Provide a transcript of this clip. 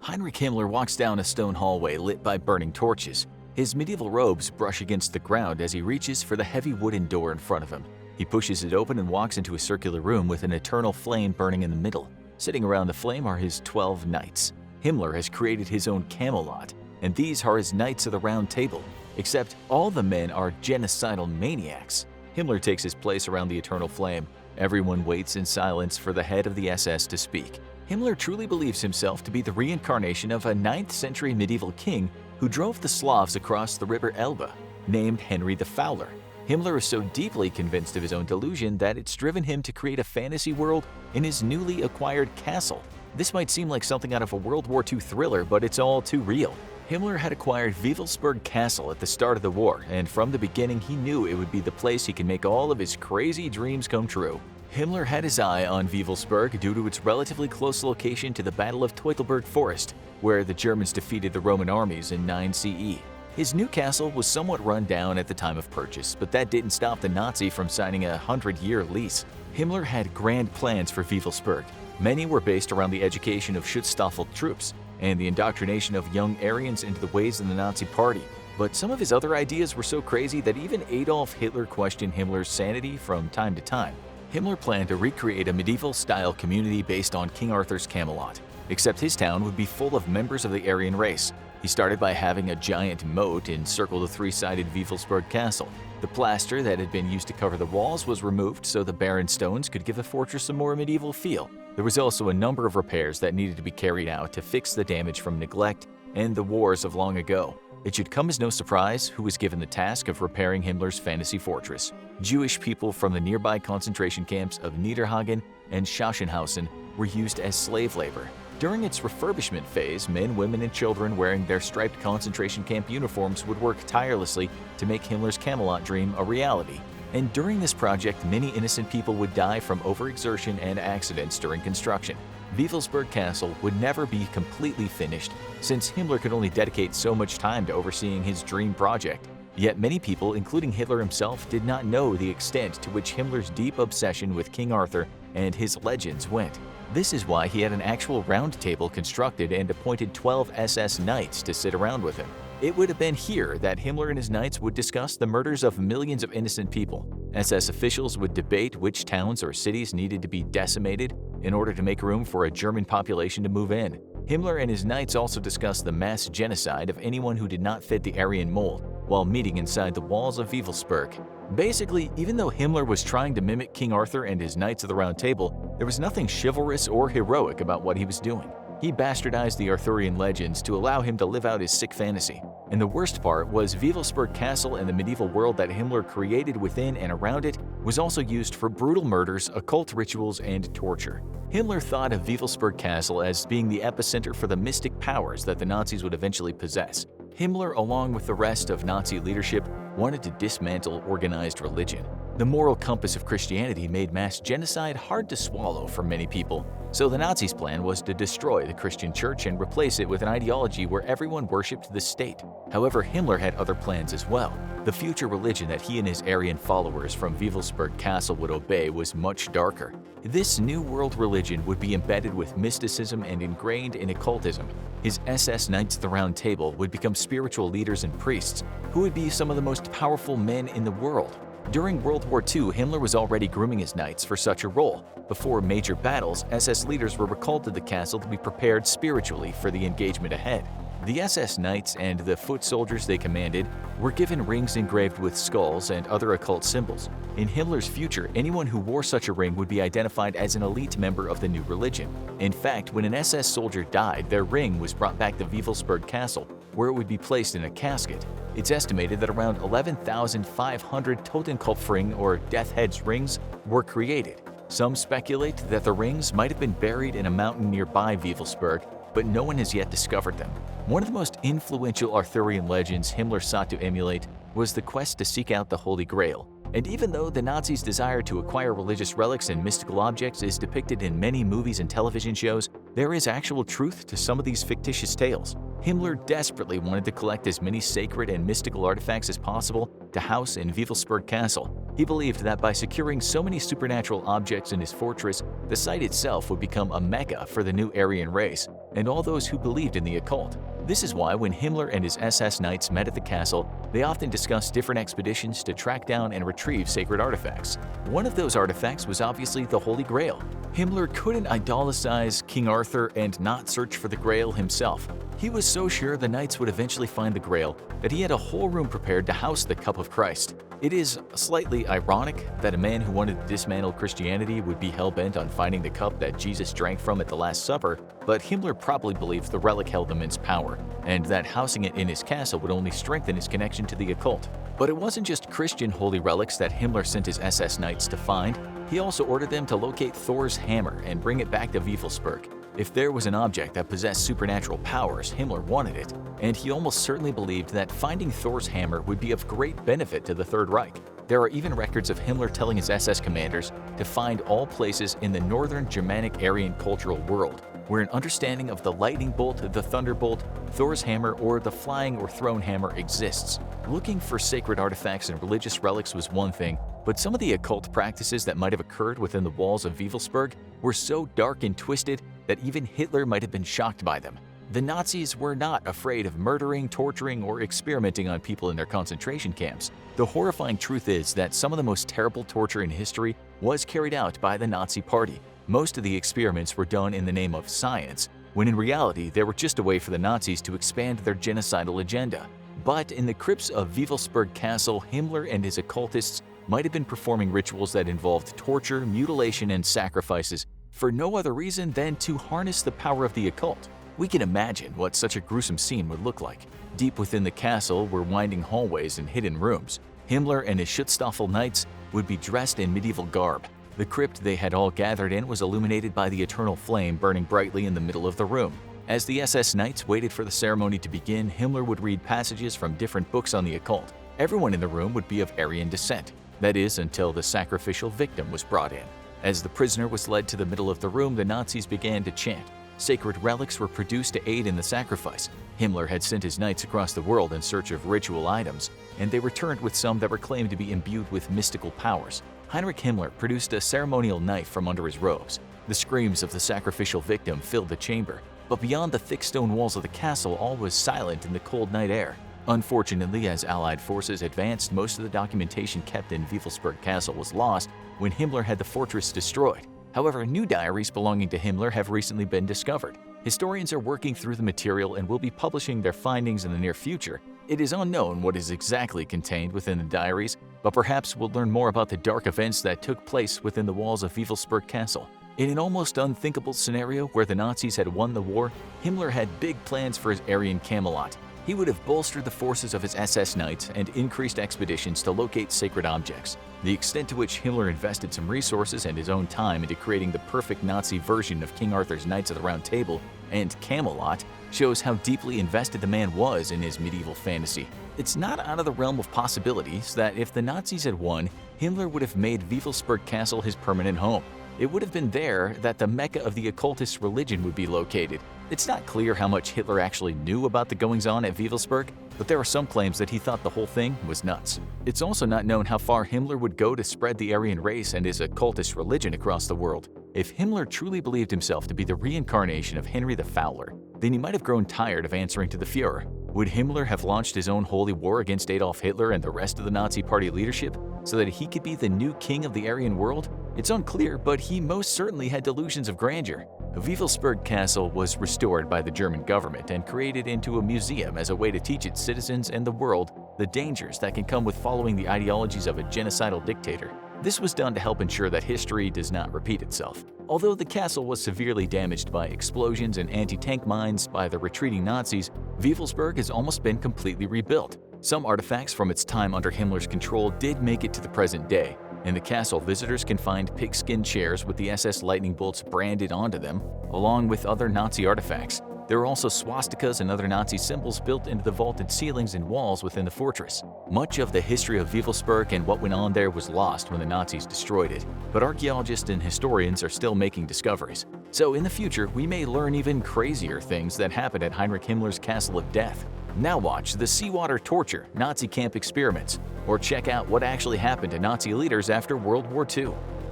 Heinrich Himmler walks down a stone hallway lit by burning torches. His medieval robes brush against the ground as he reaches for the heavy wooden door in front of him. He pushes it open and walks into a circular room with an eternal flame burning in the middle. Sitting around the flame are his 12 knights. Himmler has created his own Camelot, and these are his Knights of the Round Table. Except all the men are genocidal maniacs. Himmler takes his place around the eternal flame. Everyone waits in silence for the head of the SS to speak. Himmler truly believes himself to be the reincarnation of a 9th century medieval king who drove the Slavs across the river Elbe, named Henry the Fowler. Himmler is so deeply convinced of his own delusion that it's driven him to create a fantasy world in his newly acquired castle. This might seem like something out of a World War II thriller, but it's all too real. Himmler had acquired Wewelsburg Castle at the start of the war, and from the beginning he knew it would be the place he could make all of his crazy dreams come true. Himmler had his eye on Wewelsburg due to its relatively close location to the Battle of Teutoburg Forest, where the Germans defeated the Roman armies in 9 CE. His new castle was somewhat run down at the time of purchase, but that didn't stop the Nazi from signing a 100-year lease. Himmler had grand plans for Wewelsburg. Many were based around the education of Schutzstaffel troops and the indoctrination of young Aryans into the ways of the Nazi Party. But some of his other ideas were so crazy that even Adolf Hitler questioned Himmler's sanity from time to time. Himmler planned to recreate a medieval-style community based on King Arthur's Camelot, except his town would be full of members of the Aryan race. He started by having a giant moat encircle the three-sided Wewelsburg castle. The plaster that had been used to cover the walls was removed so the barren stones could give the fortress a more medieval feel. There was also a number of repairs that needed to be carried out to fix the damage from neglect and the wars of long ago. It should come as no surprise who was given the task of repairing Himmler's fantasy fortress. Jewish people from the nearby concentration camps of Niederhagen and Sachsenhausen were used as slave labor. During its refurbishment phase, men, women, and children wearing their striped concentration camp uniforms would work tirelessly to make Himmler's Camelot dream a reality. And during this project, many innocent people would die from overexertion and accidents during construction. Wewelsburg Castle would never be completely finished, since Himmler could only dedicate so much time to overseeing his dream project. Yet many people, including Hitler himself, did not know the extent to which Himmler's deep obsession with King Arthur and his legends went. This is why he had an actual round table constructed and appointed 12 SS Knights to sit around with him. It would have been here that Himmler and his knights would discuss the murders of millions of innocent people. SS officials would debate which towns or cities needed to be decimated in order to make room for a German population to move in. Himmler and his knights also discussed the mass genocide of anyone who did not fit the Aryan mold while meeting inside the walls of Wewelsburg. Basically, even though Himmler was trying to mimic King Arthur and his Knights of the Round Table, there was nothing chivalrous or heroic about what he was doing. He bastardized the Arthurian legends to allow him to live out his sick fantasy. And the worst part was Wewelsburg Castle and the medieval world that Himmler created within and around it was also used for brutal murders, occult rituals, and torture. Himmler thought of Wewelsburg Castle as being the epicenter for the mystic powers that the Nazis would eventually possess. Himmler, along with the rest of Nazi leadership, wanted to dismantle organized religion. The moral compass of Christianity made mass genocide hard to swallow for many people, so the Nazis' plan was to destroy the Christian church and replace it with an ideology where everyone worshipped the state. However, Himmler had other plans as well. The future religion that he and his Aryan followers from Wewelsburg Castle would obey was much darker. This new world religion would be embedded with mysticism and ingrained in occultism. His SS Knights of the Round Table would become spiritual leaders and priests, who would be some of the most powerful men in the world. During World War II, Himmler was already grooming his knights for such a role. Before major battles, SS leaders were recalled to the castle to be prepared spiritually for the engagement ahead. The SS Knights and the foot soldiers they commanded were given rings engraved with skulls and other occult symbols. In Himmler's future, anyone who wore such a ring would be identified as an elite member of the new religion. In fact, when an SS soldier died, their ring was brought back to Wewelsburg Castle, where it would be placed in a casket. It's estimated that around 11,500 Totenkopfring or Death Heads rings were created. Some speculate that the rings might have been buried in a mountain nearby Wewelsburg, but no one has yet discovered them. One of the most influential Arthurian legends Himmler sought to emulate was the quest to seek out the Holy Grail. And even though the Nazis' desire to acquire religious relics and mystical objects is depicted in many movies and television shows, there is actual truth to some of these fictitious tales. Himmler desperately wanted to collect as many sacred and mystical artifacts as possible to house in Wewelsburg Castle. He believed that by securing so many supernatural objects in his fortress, the site itself would become a mecca for the new Aryan race. and all those who believed in the occult. This is why when Himmler and his SS knights met at the castle, they often discussed different expeditions to track down and retrieve sacred artifacts. One of those artifacts was obviously the Holy Grail. Himmler couldn't idolize King Arthur and not search for the Grail himself. He was so sure the knights would eventually find the Grail that he had a whole room prepared to house the Cup of Christ. It is slightly ironic that a man who wanted to dismantle Christianity would be hell-bent on finding the cup that Jesus drank from at the Last Supper, but Himmler probably believed the relic held immense power, and that housing it in his castle would only strengthen his connection to the occult. But it wasn't just Christian holy relics that Himmler sent his SS knights to find. He also ordered them to locate Thor's hammer and bring it back to Wewelsburg. If there was an object that possessed supernatural powers, Himmler wanted it, and he almost certainly believed that finding Thor's hammer would be of great benefit to the Third Reich. There are even records of Himmler telling his SS commanders to find all places in the northern Germanic Aryan cultural world where an understanding of the lightning bolt, the thunderbolt, Thor's hammer, or the flying or thrown hammer exists. Looking for sacred artifacts and religious relics was one thing, but some of the occult practices that might have occurred within the walls of Wewelsburg were so dark and twisted that even Hitler might have been shocked by them. The Nazis were not afraid of murdering, torturing, or experimenting on people in their concentration camps. The horrifying truth is that some of the most terrible torture in history was carried out by the Nazi Party. Most of the experiments were done in the name of science, when in reality they were just a way for the Nazis to expand their genocidal agenda. But in the crypts of Wewelsburg Castle, Himmler and his occultists might have been performing rituals that involved torture, mutilation, and sacrifices for no other reason than to harness the power of the occult. We can imagine what such a gruesome scene would look like. Deep within the castle were winding hallways and hidden rooms. Himmler and his Schutzstaffel knights would be dressed in medieval garb. The crypt they had all gathered in was illuminated by the eternal flame burning brightly in the middle of the room. As the SS knights waited for the ceremony to begin, Himmler would read passages from different books on the occult. Everyone in the room would be of Aryan descent. That is, until the sacrificial victim was brought in. As the prisoner was led to the middle of the room, the Nazis began to chant. Sacred relics were produced to aid in the sacrifice. Himmler had sent his knights across the world in search of ritual items, and they returned with some that were claimed to be imbued with mystical powers. Heinrich Himmler produced a ceremonial knife from under his robes. The screams of the sacrificial victim filled the chamber, but beyond the thick stone walls of the castle, all was silent in the cold night air. Unfortunately, as Allied forces advanced, most of the documentation kept in Wewelsburg Castle was lost when Himmler had the fortress destroyed. However, new diaries belonging to Himmler have recently been discovered. Historians are working through the material and will be publishing their findings in the near future. It is unknown what is exactly contained within the diaries, but perhaps we'll learn more about the dark events that took place within the walls of Wewelsburg Castle. In an almost unthinkable scenario where the Nazis had won the war, Himmler had big plans for his Aryan Camelot. He would have bolstered the forces of his SS knights and increased expeditions to locate sacred objects. The extent to which Himmler invested some resources and his own time into creating the perfect Nazi version of King Arthur's Knights of the Round Table and Camelot shows how deeply invested the man was in his medieval fantasy. It's not out of the realm of possibilities that if the Nazis had won, Himmler would have made Wewelsburg Castle his permanent home. It would have been there that the mecca of the occultist religion would be located. It's not clear how much Hitler actually knew about the goings-on at Wewelsburg, but there are some claims that he thought the whole thing was nuts. It's also not known how far Himmler would go to spread the Aryan race and his occultist religion across the world. If Himmler truly believed himself to be the reincarnation of Henry the Fowler, then he might have grown tired of answering to the Führer. Would Himmler have launched his own holy war against Adolf Hitler and the rest of the Nazi Party leadership so that he could be the new king of the Aryan world? It's unclear, but he most certainly had delusions of grandeur. Wewelsburg Castle was restored by the German government and created into a museum as a way to teach its citizens and the world the dangers that can come with following the ideologies of a genocidal dictator. This was done to help ensure that history does not repeat itself. Although the castle was severely damaged by explosions and anti-tank mines by the retreating Nazis, Wewelsburg has almost been completely rebuilt. Some artifacts from its time under Himmler's control did make it to the present day. In the castle, visitors can find pigskin chairs with the SS lightning bolts branded onto them, along with other Nazi artifacts. There are also swastikas and other Nazi symbols built into the vaulted ceilings and walls within the fortress. Much of the history of Wewelsburg and what went on there was lost when the Nazis destroyed it, but archaeologists and historians are still making discoveries. So in the future, we may learn even crazier things that happened at Heinrich Himmler's Castle of Death. Now watch the seawater torture, Nazi camp experiments, or check out what actually happened to Nazi leaders after World War II.